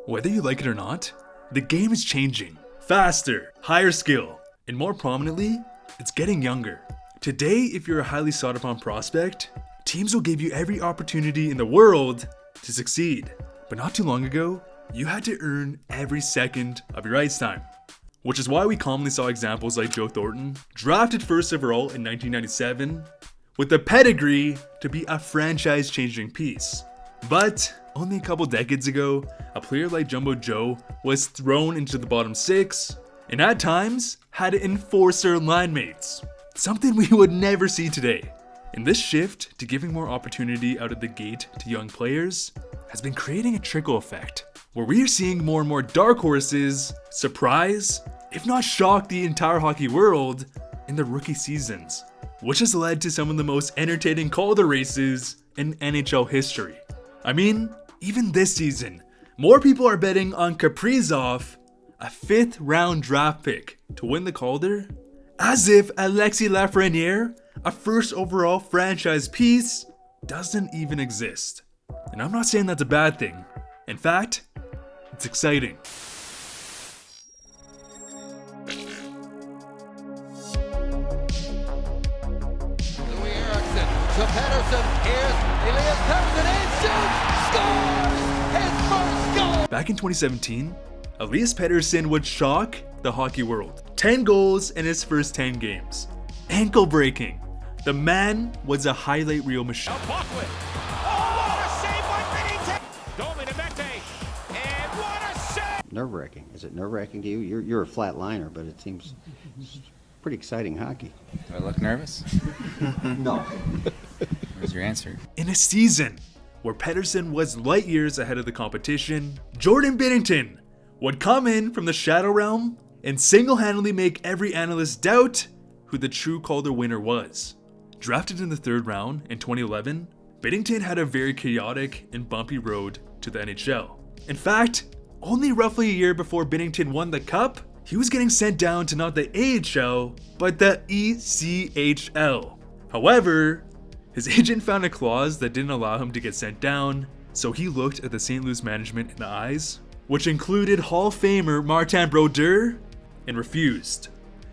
Whether you like it or not, the game is changing. Faster, higher skill, and more prominently, it's getting younger. Today, if you're a highly sought upon prospect, teams will give you every opportunity in the world to succeed. But not too long ago, you had to earn every second of your ice time. Which is why we commonly saw examples like Joe Thornton, drafted first overall in 1997, with the pedigree to be a franchise-changing piece. But only a couple decades ago, a player like Jumbo Joe was thrown into the bottom six, and at times had enforcer line mates. Something we would never see today. And this shift to giving more opportunity out of the gate to young players has been creating a trickle effect, where we are seeing more and more dark horses surprise, if not shock, the entire hockey world in the rookie seasons, which has led to some of the most entertaining Calder races in NHL history. I mean, even this season, more people are betting on Kaprizov, a 5th round draft pick, to win the Calder, as if Alexis Lafreniere, a first overall franchise piece, doesn't even exist. And I'm not saying that's a bad thing. In fact, it's exciting. To Pettersson, here's Elias Pettersson, and shoots, scores his first goal! Back in 2017, Elias Pettersson would shock the hockey world. 10 goals in his first 10 games. Ankle breaking. The man was a highlight reel machine. Oh, what a save by Biddington! Dominamete, and what a save! Nerve-wracking. Is it nerve-wracking to you? You're a flat liner, but it seems pretty exciting hockey. Do I look nervous? No. Where's your answer? In a season where Pettersson was light years ahead of the competition, Jordan Biddington would come in from the Shadow Realm and single-handedly make every analyst doubt who the true Calder winner was. Drafted in the 3rd round in 2011, Biddington had a very chaotic and bumpy road to the NHL. In fact, only roughly a year before Biddington won the Cup, he was getting sent down to not the AHL, but the ECHL. However, his agent found a clause that didn't allow him to get sent down, so he looked at the St. Louis management in the eyes, which included Hall of Famer Martin Brodeur, and refused.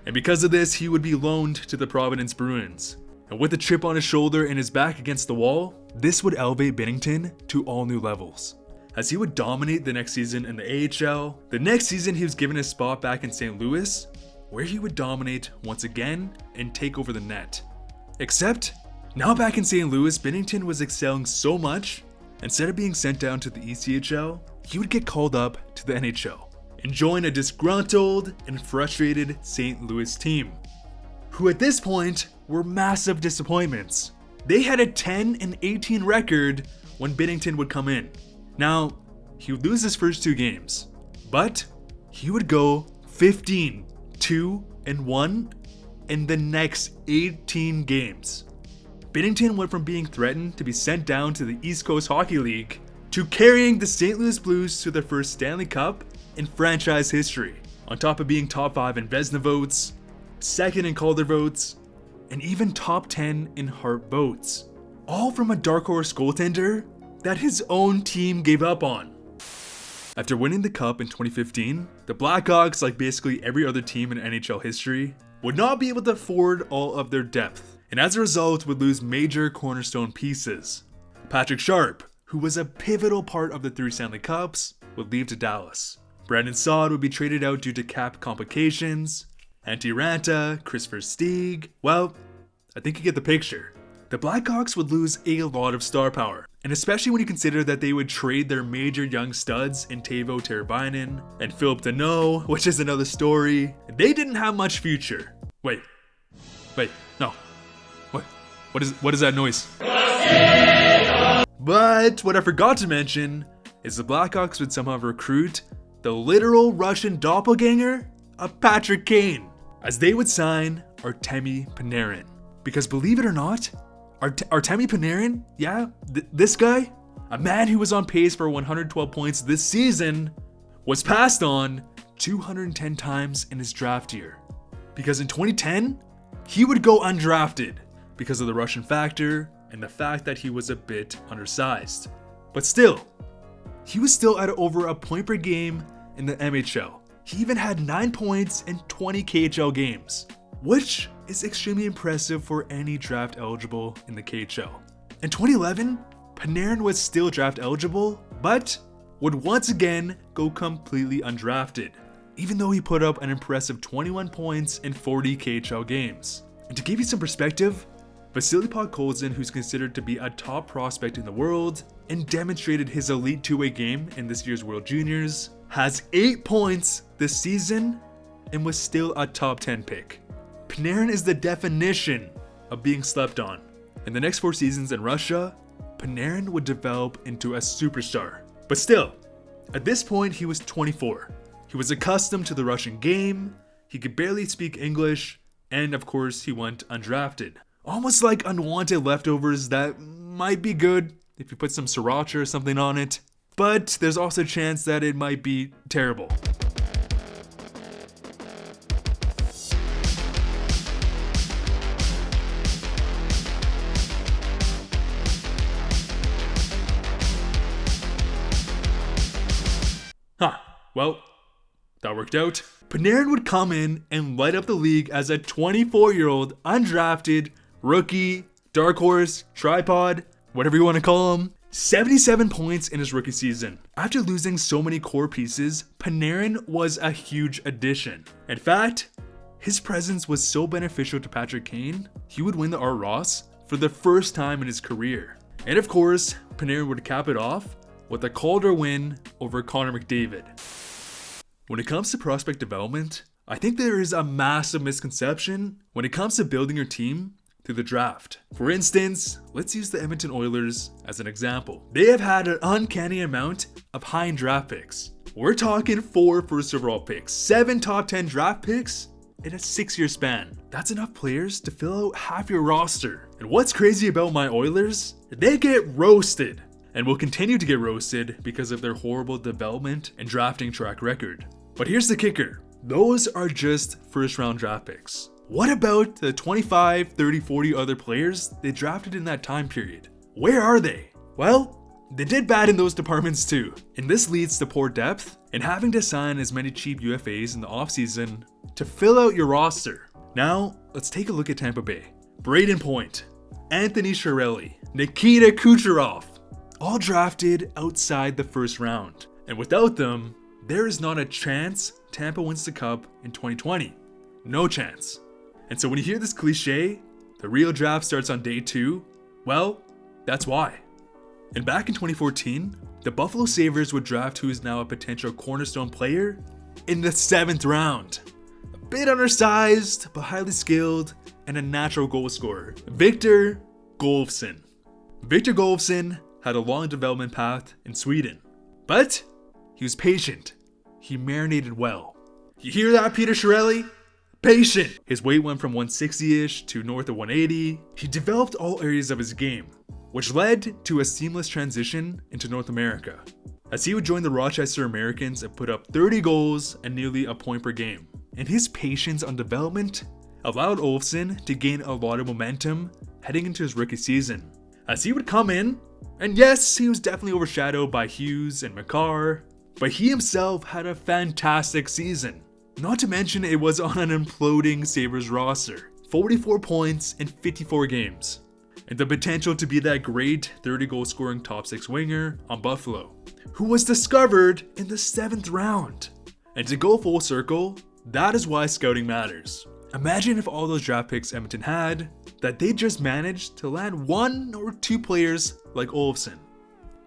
And because of this, he would be loaned to the Providence Bruins. And with a chip on his shoulder and his back against the wall, this would elevate Biddington to all new levels, as he would dominate the next season in the AHL. The next season, he was given his spot back in St. Louis, where he would dominate once again and take over the net. Except, now back in St. Louis, Biddington was excelling so much, instead of being sent down to the ECHL, he would get called up to the NHL and join a disgruntled and frustrated St. Louis team, who at this point were massive disappointments. They had a 10-18 record when Biddington would come in. Now, he would lose his first 2 games, but he would go 15-2-1 in the next 18 games. Biddington went from being threatened to be sent down to the East Coast Hockey League to carrying the St. Louis Blues to their first Stanley Cup in franchise history, on top of being top 5 in Vezina votes, 2nd in Calder votes, and even top 10 in Hart votes. All from a dark horse goaltender that his own team gave up on. After winning the Cup in 2015, the Blackhawks, like basically every other team in NHL history, would not be able to afford all of their depth, and as a result would lose major cornerstone pieces. Patrick Sharp, who was a pivotal part of the 3 Stanley Cups, would leave to Dallas. Brandon Saad would be traded out due to cap complications. Antti Ranta, Chris Versteeg, well, I think you get the picture. The Blackhawks would lose a lot of star power, and especially when you consider that they would trade their major young studs in Teuvo Teravainen and Philip Deneau, which is another story. They didn't have much future. Wait, no. What is that noise? But what I forgot to mention is the Blackhawks would somehow recruit the literal Russian doppelganger of Patrick Kane, as they would sign Artemi Panarin. Because believe it or not, Artemi Panarin, this guy, a man who was on pace for 112 points this season, was passed on 210 times in his draft year. Because in 2010, he would go undrafted because of the Russian factor and the fact that he was a bit undersized. But still, he was still at over a point per game in the MHL. He even had 9 points in 20 KHL games, which is extremely impressive for any draft eligible in the KHL. In 2011, Panarin was still draft eligible, but would once again go completely undrafted, even though he put up an impressive 21 points in 40 KHL games. And to give you some perspective, Vasily Podkolzin, who's considered to be a top prospect in the world and demonstrated his elite two-way game in this year's World Juniors, has 8 points this season and was still a top 10 pick. Panarin is the definition of being slept on. In the next 4 seasons in Russia, Panarin would develop into a superstar. But still, at this point he was 24. He was accustomed to the Russian game, he could barely speak English, and of course he went undrafted. Almost like unwanted leftovers that might be good if you put some sriracha or something on it, but there's also a chance that it might be terrible. Well, that worked out. Panarin would come in and light up the league as a 24-year-old undrafted rookie, dark horse, tripod, whatever you want to call him. 77 points in his rookie season. After losing so many core pieces, Panarin was a huge addition. In fact, his presence was so beneficial to Patrick Kane, he would win the Art Ross for the first time in his career. And of course, Panarin would cap it off with a Calder win over Connor McDavid. When it comes to prospect development, I think there is a massive misconception when it comes to building your team through the draft. For instance, let's use the Edmonton Oilers as an example. They have had an uncanny amount of high-end draft picks. We're talking 4 first overall picks, 7 top 10 draft picks in a 6-year span. That's enough players to fill out half your roster. And what's crazy about my Oilers? They get roasted, and will continue to get roasted because of their horrible development and drafting track record. But here's the kicker. Those are just first round draft picks. What about the 25, 30, 40 other players they drafted in that time period? Where are they? Well, they did bad in those departments too. And this leads to poor depth and having to sign as many cheap UFAs in the offseason to fill out your roster. Now, let's take a look at Tampa Bay. Braden Point, Anthony Chiarelli, Nikita Kucherov, all drafted outside the first round. And without them, there is not a chance Tampa wins the Cup in 2020. No chance. And so when you hear this cliche, the real draft starts on day 2, well, that's why. And back in 2014, the Buffalo Sabres would draft who is now a potential cornerstone player in the 7th round. A bit undersized, but highly skilled, and a natural goal scorer, Victor Golfson. Victor Golfson had a long development path in Sweden, but he was patient. He marinated well. You hear that, Peter Chiarelli? Patient. His weight went from 160-ish to north of 180. He developed all areas of his game, which led to a seamless transition into North America, as he would join the Rochester Americans and put up 30 goals and nearly a point per game. And his patience on development allowed Olofsson to gain a lot of momentum heading into his rookie season, as he would come in, and yes, he was definitely overshadowed by Hughes and Makar, but he himself had a fantastic season. Not to mention it was on an imploding Sabres roster. 44 points in 54 games. And the potential to be that great 30 goal scoring top 6 winger on Buffalo, who was discovered in the 7th round. And to go full circle, that is why scouting matters. Imagine if all those draft picks Edmonton had, that they just managed to land 1 or 2 players like Olofsson.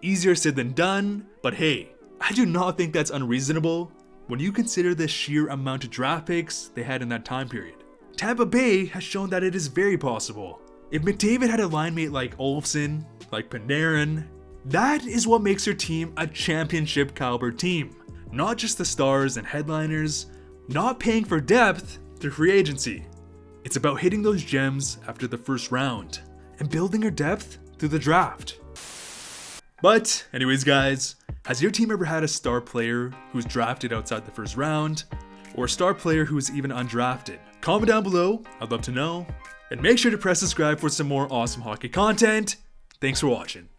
Easier said than done, but hey, I do not think that's unreasonable when you consider the sheer amount of draft picks they had in that time period. Tampa Bay has shown that it is very possible. If McDavid had a line mate like Olofsson, like Panarin, that is what makes your team a championship caliber team. Not just the stars and headliners, not paying for depth through free agency. It's about hitting those gems after the first round and building your depth through the draft. But anyways guys, has your team ever had a star player who's drafted outside the first round, or a star player who's even undrafted? Comment down below, I'd love to know. And make sure to press subscribe for some more awesome hockey content. Thanks for watching.